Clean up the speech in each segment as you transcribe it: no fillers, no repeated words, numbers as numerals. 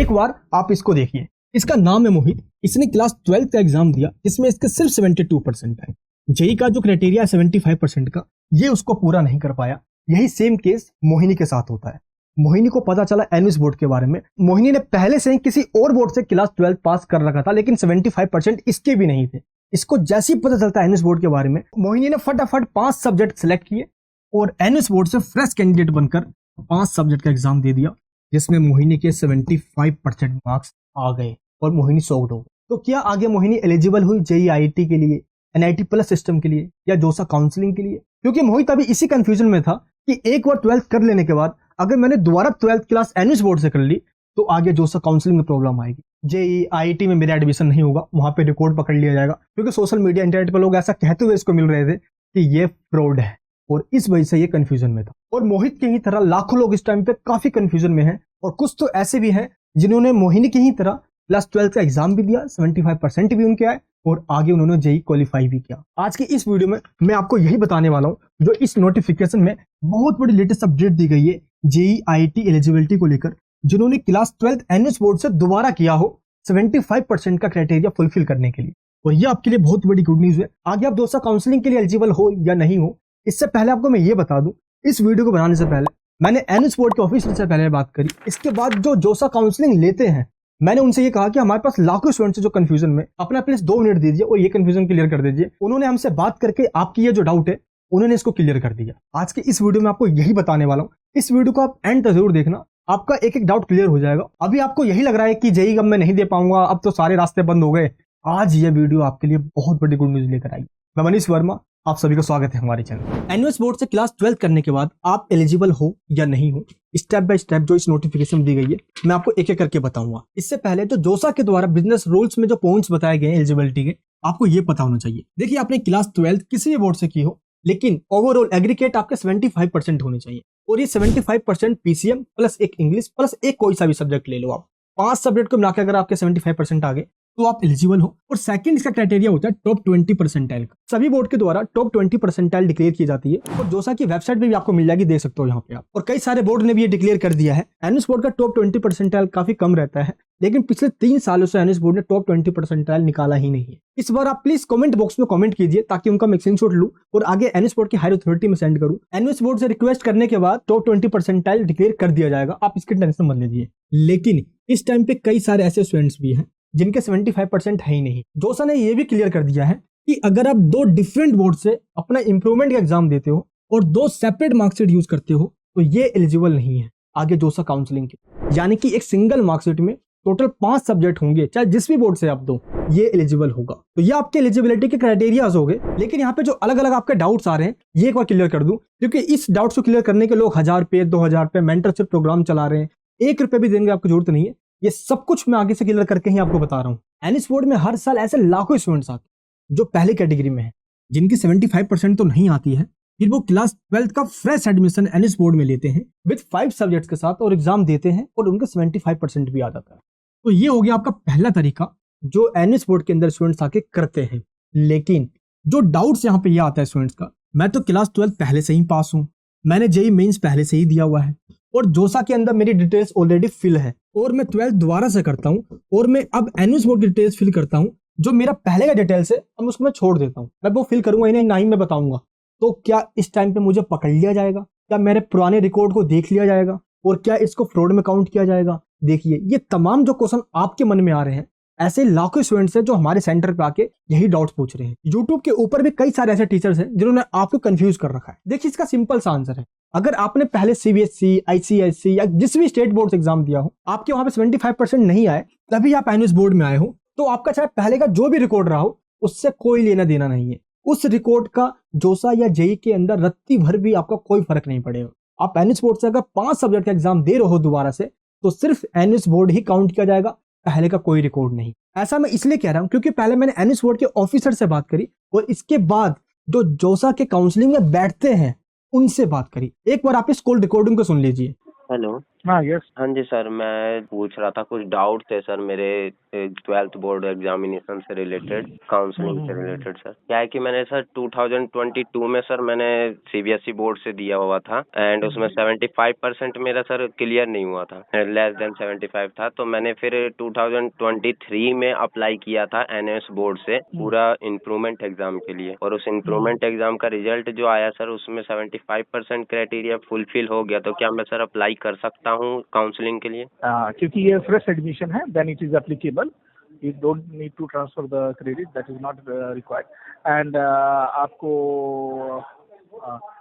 एक बार आप इसको देखिए, इसका नाम है मोहित। इसने क्लास 12 का एग्जाम दिया जिसमें इसके सिर्फ 72% आए। जेई का जो क्राइटेरिया है 75% का, ये उसको पूरा नहीं कर पाया। यही सेम केस मोहिनी के साथ होता है। मोहिनी को पता चला एनविस बोर्ड के बारे में। मोहिनी ने पहले से ही किसी और बोर्ड से क्लास 12 पास कर रखा था, लेकिन 75% इसके भी नहीं थे। इसको जैसे ही पता चलता है एनविस बोर्ड के बारे में, मोहिनी ने फटाफट 5 सब्जेक्ट सिलेक्ट किए और एनविस बोर्ड से फ्रेश कैंडिडेट बनकर 5 सब्जेक्ट का एग्जाम दे दिया, जिसमें मोहिनी के 75% मार्क्स आ गए और मोहिनी शॉक्ड हो गई। तो क्या आगे मोहिनी एलिजिबल हुई जेई आईटी के लिए, एनआईटी प्लस सिस्टम के लिए या जोसा काउंसलिंग के लिए? क्योंकि मोहित अभी इसी कंफ्यूजन में था कि एक बार 12th कर लेने के बाद अगर मैंने दोबारा 12th क्लास एनविस बोर्ड से कर ली तो आगे जोसा काउंसलिंग में प्रॉब्लम आएगी। जेई आईटी में मेरा एडमिशन नहीं होगा, वहां पे रिकॉर्ड पकड़ लिया जाएगा। क्योंकि सोशल मीडिया इंटरनेट पर लोग ऐसा कहते हुए इसको मिल रहे थे कि ये फ्रॉड है, और इस वजह से ये कंफ्यूजन में था। और मोहित की ही तरह लाखों लोग इस टाइम पे काफी कंफ्यूजन में हैं, और कुछ तो ऐसे भी हैं जिन्होंने मोहिनी की ही तरह क्लास 12 का एग्जाम भी दिया, 75% भी उनके आए और आगे उन्होंने जेई क्वालिफाई भी किया। आज की इस वीडियो में मैं आपको यही बताने वाला हूं, जो इस नोटिफिकेशन में बहुत बड़ी लेटेस्ट अपडेट दी गई है जेई आईटी एलिजिबिलिटी को लेकर। जिन्होंने क्लास 12 एनविस बोर्ड से दोबारा किया हो 75% का क्राइटेरिया फुलफिल करने के लिए, और ये आपके लिए बहुत बड़ी गुड न्यूज है। आगे आप जोसा काउंसलिंग के लिए एलिजिबल हो या नहीं हो, इससे पहले आपको मैं ये बता दूं, इस वीडियो को बनाने से पहले मैंने एनविस बोर्ड के ऑफिसर से पहले बात करी। इसके बाद जो जोसा काउंसलिंग लेते हैं, मैंने उनसे ये कहा कि हमारे पास लाखों स्टूडेंट्स हैं जो कंफ्यूजन में, अपना प्लीज 2 मिनट दीजिए और ये कंफ्यूजन क्लियर कर दीजिए। उन्होंने हमसे बात करके आपकी ये जो डाउट है उन्होंने इसको क्लियर कर दिया। आज के इस वीडियो में आपको यही बताने वाला हूँ। इस वीडियो को आप एंड तक जरूर देखना, आपका एक एक डाउट क्लियर हो जाएगा। अभी आपको यही लग रहा है कि जेई अब मैं नहीं दे पाऊंगा, अब तो सारे रास्ते बंद हो गए। आज ये वीडियो आपके लिए बहुत बड़ी गुड न्यूज लेकर आई। मैं मनीष वर्मा, आप सभी का स्वागत है हमारे चैनल। एनविस बोर्ड से क्लास 12 करने के बाद आप एलिजिबल हो या नहीं हो, स्टेप बाय स्टेप जो इस नोटिफिकेशन दी गई है मैं आपको एक एक करके बताऊंगा। इससे पहले जो जोसा के द्वारा बिजनेस रूल्स में जो पॉइंट्स बताए गए हैं एलिजिबिलिटी के, आपको ये पता होना चाहिए। देखिए, आपने क्लास 12 किसी भी बोर्ड से की हो, लेकिन ओवरऑल एग्रीगेट आपके 75% होने चाहिए। और ये 75% पीसीएम प्लस एक इंग्लिश प्लस एक कोई सा भी सब्जेक्ट ले लो आप। 5 सब्जेक्ट को मिलाकर अगर आपके 75% आ गए तो आप एलिजिबल हो। और सेकंड इसका क्राइटेरिया होता है टॉप 20 परसेंटाइल का। सभी बोर्ड के द्वारा टॉप 20 परसेंटाइल डिक्लेयर की जाती है, और जोसा की वेबसाइट पे भी आपको मिल जाएगी, देख सकते हो यहाँ पे आप। और कई सारे बोर्ड ने भी ये डिक्लेयर कर दिया है। एनविस बोर्ड का टॉप 20 परसेंटाइल काफी कम रहता है, लेकिन पिछले 3 सालों से एनविस बोर्ड ने टॉप 20 परसेंटाइल निकाला ही नहीं है। इस बार आप प्लीज कमेंट बॉक्स में कमेंट कीजिए ताकि उनका मैं स्क्रीनशॉट लूं और आगे एनविस बोर्ड की हायर अथॉरिटी में सेंड करूं। एनविस बोर्ड से रिक्वेस्ट करने के बाद टॉप 20 परसेंटाइल डिक्लेयर कर दिया जाएगा, आप इसकी टेंशन मत लीजिए। लेकिन इस टाइम पे कई सारे ऐसे स्टूडेंट्स भी हैं जिनके 75% है ही नहीं। जोसा ने यह भी क्लियर कर दिया है कि अगर आप 2 डिफरेंट बोर्ड से अपना इंप्रूवमेंट का एग्जाम देते हो और 2 सेपरेट मार्कशीट यूज करते हो तो ये एलिजिबल नहीं है आगे जोसा काउंसलिंग के। यानी कि एक सिंगल मार्कशीट में टोटल 5 सब्जेक्ट होंगे, चाहे जिस भी बोर्ड से आप दो, ये एलिजिबल होगा। तो ये आपके एलिजिबिलिटी के क्राइटेरियाज हो गए। लेकिन यहाँ पे जो अलग अलग आपके डाउट्स आ रहे हैं, ये एक बार क्लियर कर दूं, क्योंकि इस डाउट्स को क्लियर करने के लोग 1000 रुपए 2000 रुपए मेंटरशिप प्रोग्राम चला रहे हैं। 1 रुपए भी देने की आपको जरूरत नहीं है। ये सब कुछ मैं आगे से क्लियर करके ही आपको बता रहा हूँ। एनविस बोर्ड में हर साल ऐसे लाखों स्टूडेंट्स आते हैं जो पहली कैटेगरी में है, जिनकी 75% तो नहीं आती है, फिर वो क्लास 12 का फ्रेश एडमिशन एनविस बोर्ड में लेते हैं विद 5 सब्जेक्ट्स के साथ और एग्जाम देते हैं और उनका 75% भी आ जाता है। तो ये हो गया आपका पहला तरीका जो एनविस बोर्ड के अंदर स्टूडेंट्स आके करते हैं। लेकिन जो डाउट्स यहाँ पे ये आता है स्टूडेंट्स का, मैं तो क्लास 12 पहले से ही पास हूँ, मैंने जेई मेंस पहले से ही दिया हुआ है और जोसा के अंदर मेरी डिटेल्स ऑलरेडी फिल है, और मैं 12th दोबारा से करता हूँ और मैं अब एनविस बोर्ड की डिटेल्स फिल करता हूँ। जो मेरा पहले का डिटेल्स है अब उसको मैं छोड़ देता हूँ, मैं वो फिल करूंगा ही नहीं, ना ही मैं बताऊंगा। तो क्या इस टाइम पे मुझे पकड़ लिया जाएगा? क्या मेरे पुराने रिकॉर्ड को देख लिया जाएगा? और क्या इसको फ्रॉड में काउंट किया जाएगा? देखिए, ये तमाम जो क्वेश्चन आपके मन में आ रहे हैं, ऐसे लाखों स्टूडेंट्स हैं जो हमारे सेंटर पे आके यही डाउट्स पूछ रहे हैं। यूट्यूब के ऊपर भी कई सारे ऐसे टीचर्स हैं जिन्होंने आपको कंफ्यूज कर रखा है। देखिए, इसका सिंपल सा आंसर है, अगर आपने पहले सीबीएसई, आईसीएसई या जिस भी स्टेट बोर्ड से एग्जाम दिया हो, आपके वहां पे 75% नहीं आए, तभी आप एनविस बोर्ड में आए हो, तो आपका चाहे पहले का जो भी रिकॉर्ड रहा हो उससे कोई लेना देना नहीं है। उस रिकॉर्ड का जोसा या जेई के अंदर रत्ती भर भी आपका कोई फर्क नहीं पड़ेगा। आप एनविस बोर्ड से अगर 5 सब्जेक्ट का एग्जाम दे रहे हो दोबारा से, तो सिर्फ एनविस बोर्ड ही काउंट किया जाएगा, पहले का कोई रिकॉर्ड नहीं। ऐसा मैं इसलिए कह रहा हूं क्योंकि पहले मैंने एनविस बोर्ड के ऑफिसर से बात करी और इसके बाद जो जोसा के काउंसलिंग में बैठते हैं उनसे बात करी। एक बार आप इस कॉल रिकॉर्डिंग को सुन लीजिए। हेलो हाँ यस। हाँ जी सर, मैं पूछ रहा था, कुछ डाउट थे सर मेरे 12th बोर्ड एग्जामिनेशन से रिलेटेड, काउंसलिंग से रिलेटेड सर। क्या है कि मैंने सर 2022 में सर मैंने सीबीएसई बोर्ड से दिया हुआ था एंड उसमें 75% मेरा सर क्लियर नहीं हुआ था, लेस देन 75 था। तो मैंने फिर 2023 में अप्लाई किया था एनएस बोर्ड से पूरा इम्प्रूवमेंट एग्जाम के लिए, और उस इम्प्रूवमेंट एग्जाम का रिजल्ट जो आया सर उसमें 75% क्राइटेरिया फुलफिल हो गया। तो क्या मैं सर अप्लाई कर सकता हूँ काउंसलिंग के लिए? क्योंकि ये फ्रेश एडमिशन है, then it is applicable, you don't need to transfer the credit, that is not required. And आपको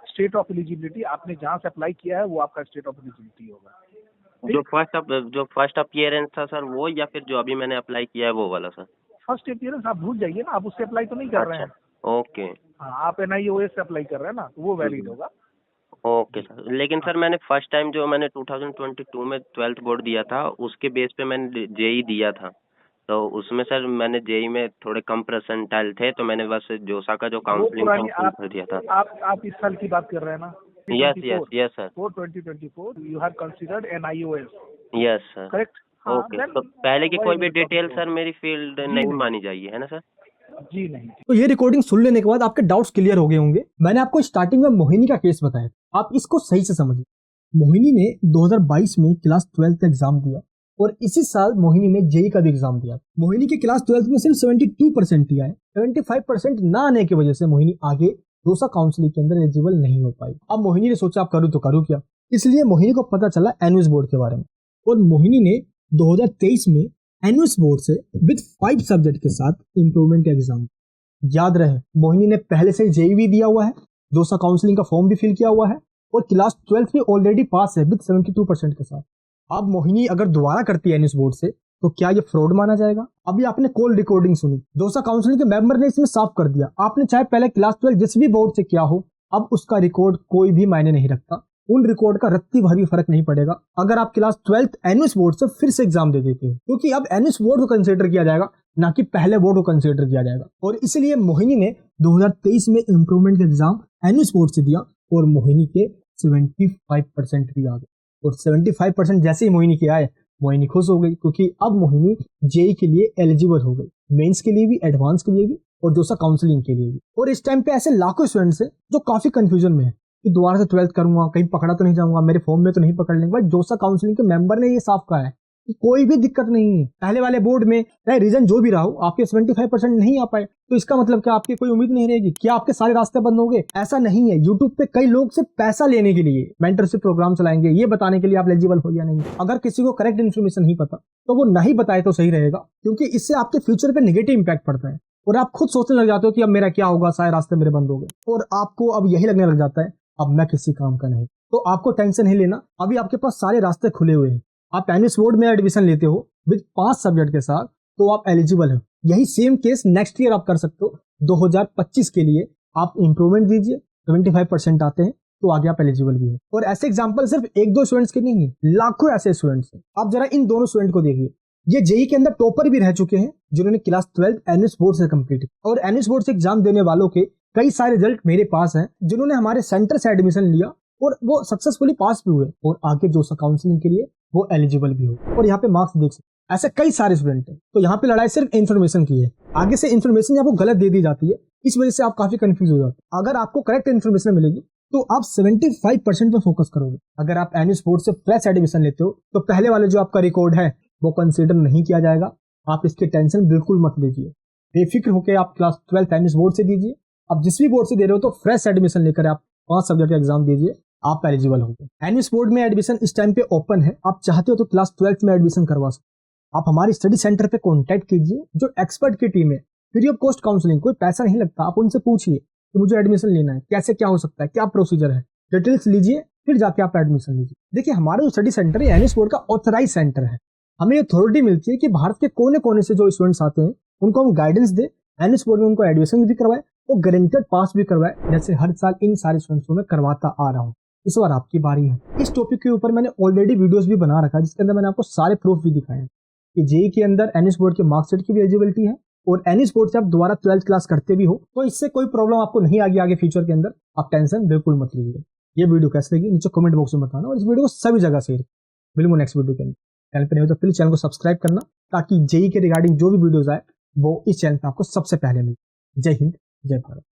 स्टेट ऑफ एलिजिबिलिटी, आपने जहाँ से अप्लाई किया है वो आपका स्टेट ऑफ एलिजिबिलिटी होगा। जो फर्स्ट अपीयरेंस था सर वो, या फिर जो अभी मैंने अप्लाई किया है वो वाला सर? फर्स्ट अपीयरेंस आप भूल जाइए ना, आप उससे अप्लाई तो नहीं कर रहे अच्छा, हैं। ओके। हाँ, आप एनआईओएस से अप्लाई कर रहे हैं ना, तो वो वैलिड होगा। ओके सर, लेकिन सर मैंने फर्स्ट टाइम जो मैंने 2022 में 12th बोर्ड दिया था उसके बेस पे मैंने जेई दिया था। तो उसमें सर मैंने जेई में थोड़े कम परसेंटाइल थे, तो मैंने बस जोसा का जो वो काउंसलिंग था पुरानी, वो फिल कर दिया था। आप इस साल की बात कर रहे हैं ना? Yes yes yes sir. 2024 you have considered NIOS, yes sir. correct? हाँ, ओके, then तो पहले की why कोई भी will डिटेल come सर मेरी फील्ड जी नहीं नहीं, मानी जाइए, है ना सर? जी नहीं। तो ये रिकॉर्डिंग सुन लेने के बाद आपके डाउट्स क्लियर हो गए होंगे। मैंने आपको स्टार्टिंग में मोहिनी का केस बताया, आप इसको सही से समझिए। मोहिनी ने 2022 में क्लास 12 का एग्जाम दिया और इसी साल मोहिनी ने जेई का भी एग्जाम दिया। मोहिनी के क्लास 12 में सिर्फ 72% ही आए। 75% ना आने की वजह से मोहिनी आगे दोसा काउंसलिंग के अंदर एलिजिबल नहीं हो पाई। अब मोहिनी ने सोचा अब करूँ तो करूँ क्या, इसलिए मोहिनी को पता चला एनुअस बोर्ड के बारे में और मोहिनी ने 2023 में एनुअस बोर्ड से विद 5 सब्जेक्ट के साथ इंप्रूवमेंट का एग्जाम। याद रहे मोहिनी ने पहले से जेई भी दिया हुआ है, दोसा काउंसलिंग का फॉर्म भी फिल किया हुआ है और क्लास 12 में ऑलरेडी पास है विद 72% के साथ। अब मोहिनी अगर दोबारा करती है एनुअस बोर्ड से तो क्या ये फ्रॉड माना जाएगा? अभी आपने कॉल रिकॉर्डिंग सुनी, दोसा काउंसलिंग के मेंबर ने इसमें साफ कर दिया, आपने चाहे पहले क्लास 12 जिस भी बोर्ड से किया हो, अब उसका रिकॉर्ड कोई भी मायने नहीं रखता। उन रिकॉर्ड का रत्ती भर भी फर्क नहीं पड़ेगा अगर आप क्लास 12 एनुअस बोर्ड से फिर से एग्जाम दे देते हो, क्योंकि अब एनुअस बोर्ड को कंसिडर किया जाएगा ना कि पहले बोर्ड को कंसिडर किया जाएगा। और इसलिए मोहिनी ने 2023 में इंप्रूवमेंट का एग्जाम एनुअस बोर्ड से दिया और मोहिनी के 75% भी आ गए। और 75% जैसे ही मोहिनी के आए, मोहिनी खुश हो गई क्योंकि अब मोहिनी जेई के लिए एलिजिबल हो गई, मेंस के लिए भी, एडवांस के लिए भी और दोसा काउंसलिंग के लिए भी। और इस टाइम पे ऐसे लाखों स्टूडेंट्स हैं जो काफी कंफ्यूजन में है कि दोबारा से 12th करूंगा, कहीं पकड़ा तो नहीं जाऊंगा, मेरे फॉर्म में तो नहीं पकड़ लेंगे। भाई दोसा काउंसलिंग के मेंबर ने ये साफ कहा है कि कोई भी दिक्कत नहीं है। पहले वाले बोर्ड में चाहे रीजन जो भी रहा हो, आपके 75% नहीं आ पाए तो इसका मतलब क्या आपकी कोई उम्मीद नहीं रहेगी? क्या आपके सारे रास्ते बंद हो गए? ऐसा नहीं है। यूट्यूब पे कई लोग से पैसा लेने के लिए मेंटरशिप प्रोग्राम चलाएंगे ये बताने के लिए आप एलिजिबल हो या नहीं। अगर किसी को करेक्ट इन्फॉर्मेशन नहीं पता तो वो नहीं बताए तो सही रहेगा, क्योंकि इससे आपके फ्यूचर पे नेगेटिव इंपैक्ट पड़ता है और आप खुद सोचने लग जाते हो कि अब मेरा क्या होगा, सारे रास्ते मेरे बंद हो गए और आपको अब यही लगने लग जाता है अब मैं किसी काम का नहीं। तो आपको टेंशन नहीं लेना, अभी आपके पास सारे रास्ते खुले हुए हैं। आप एनुअस बोर्ड में एडमिशन लेते हो विद 5 सब्जेक्ट के साथ तो आप एलिजिबल हो। यही सेम केस नेक्स्ट ईयर आप कर सकते हो। 2025 के लिए आप इंप्रूवमेंट दीजिए, 75% आते हैं तो आगे आप एलिजिबल भी हो। और ऐसे एग्जाम्पल सिर्फ एक दो स्टूडेंट्स के नहीं है, लाखों ऐसे स्टूडेंट्स हैं। आप जरा इन दोनों स्टूडेंट को देखिए, ये जेई के अंदर टॉपर भी रह चुके हैं जिन्होंने क्लास 12 एनुअस बोर्ड से कंप्लीट किया। और एनुअस बोर्ड से एग्जाम देने वालों के कई सारे रिजल्ट मेरे पास हैं जिन्होंने हमारे सेंटर से एडमिशन लिया और वो सक्सेसफुली पास भी हुए और आगे जो काउंसलिंग के लिए वो एलिजिबल भी हो और यहाँ पे मार्क्स देख सकते। ऐसे कई सारे स्टूडेंट हैं। तो यहाँ पे लड़ाई सिर्फ इन्फॉर्मेशन की है, आगे से इन्फॉर्मेशन आपको गलत दे दी जाती है, इस वजह से आप काफी कंफ्यूज हो जाते हैं। अगर आपको करेक्ट इन्फॉर्मेशन मिलेगी तो आप 75% पे फोकस करोगे। अगर आप एनुअस बोर्ड से फ्रेश एडमिशन लेते हो तो पहले वाले जो आपका रिकॉर्ड है वो कंसीडर नहीं किया जाएगा। आप इसकी टेंशन बिल्कुल मत लीजिए, बेफिक्र होकर आप क्लास 12 एनुअस बोर्ड से दीजिए। आप जिस भी बोर्ड से दे रहे हो तो फ्रेश एडमिशन लेकर आप 5 सब्जेक्ट का एग्जाम दीजिए, आप एलिजिबल होंगे। एनुअस बोर्ड में एडमिशन इस टाइम पे ओपन है, आप चाहते हो तो क्लास 12 में एडमिशन करवा सकते। आप हमारी स्टडी सेंटर पे कांटेक्ट कीजिए, जो एक्सपर्ट की टीम है, फ्री ऑफ कॉस्ट काउंसलिंग, कोई पैसा नहीं लगता। आप उनसे पूछिए कि मुझे एडमिशन लेना है, कैसे क्या हो सकता है, क्या प्रोसीजर है, डिटेल्स लीजिए, फिर जाके आप एडमिशन लीजिए। देखिए हमारा जो स्टडी सेंटर है एनुअस बोर्ड का ऑथराइज सेंटर है। हमें अथॉरिटी मिलती है कि भारत के कोने कोने से जो स्टूडेंट्स आते हैं उनको हम गाइडेंस दे, एनुअस बोर्ड में उनको एडमिशन भी करवाए और गारंटेड पास भी करवाए, जैसे हर साल इन सारे स्टूडेंट्स को मैं करवाता आ रहा हूँ। इस बार आपकी बारी है। इस टॉपिक के ऊपर मैंने ऑलरेडी वीडियोस भी बना रखा है जिसके अंदर मैंने आपको सारे प्रूफ भी दिखाए हैं कि जेई के अंदर एनुअस बोर्ड के मार्कशीट की भी एलिजिबिलिटी है और एनुअस बोर्ड से आप दोबारा 12th क्लास करते भी हो तो इससे कोई प्रॉब्लम आपको नहीं आगे आगे फ्यूचर के अंदर। आप टेंशन बिल्कुल मत लीजिए। ये वीडियो कैसे लगी नीचे कमेंट बॉक्स में बताना और इस वीडियो को सभी जगह शेयर मिलूंगा नेक्स्ट वीडियो के अंदर। चैनल पर नहीं हो तो प्लीज चैनल को सब्सक्राइब करना, ताकि जेई के रिगार्डिंग जो भी वीडियोस आए वो इस चैनल पर आपको सबसे पहले मिले। जय हिंद, जय भारत।